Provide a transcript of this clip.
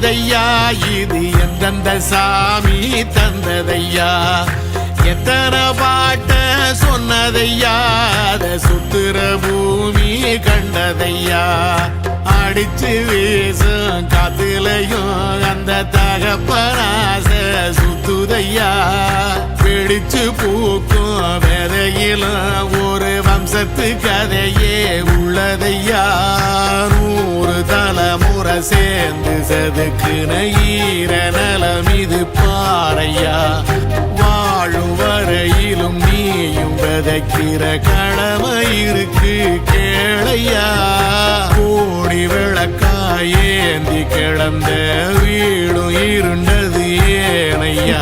தந்ததையா இது எந்தெந்த சாமி தந்ததையா எத்தனை பாட்ட சொன்னதையா அத சுத்துற பூமி கண்டதையா அடிச்சு வீசும் காத்துலையும் அந்த தகப்பனாச சுத்துதையா பிடிச்சு பூக்கும் விதையிலும் ஒரு வம்சத்து கதையே உள்ளதையா 100 தலைமுறை சேர்ந்து செதுக்குன ஈர நலம் இது பாறையா வாழும் வரையிலும் நீயும் விதைக்கிற கடமை இருக்கு கேளையா கோடி விளக்காயேந்தி கிடந்த வீடும் இருண்டது ஏனையா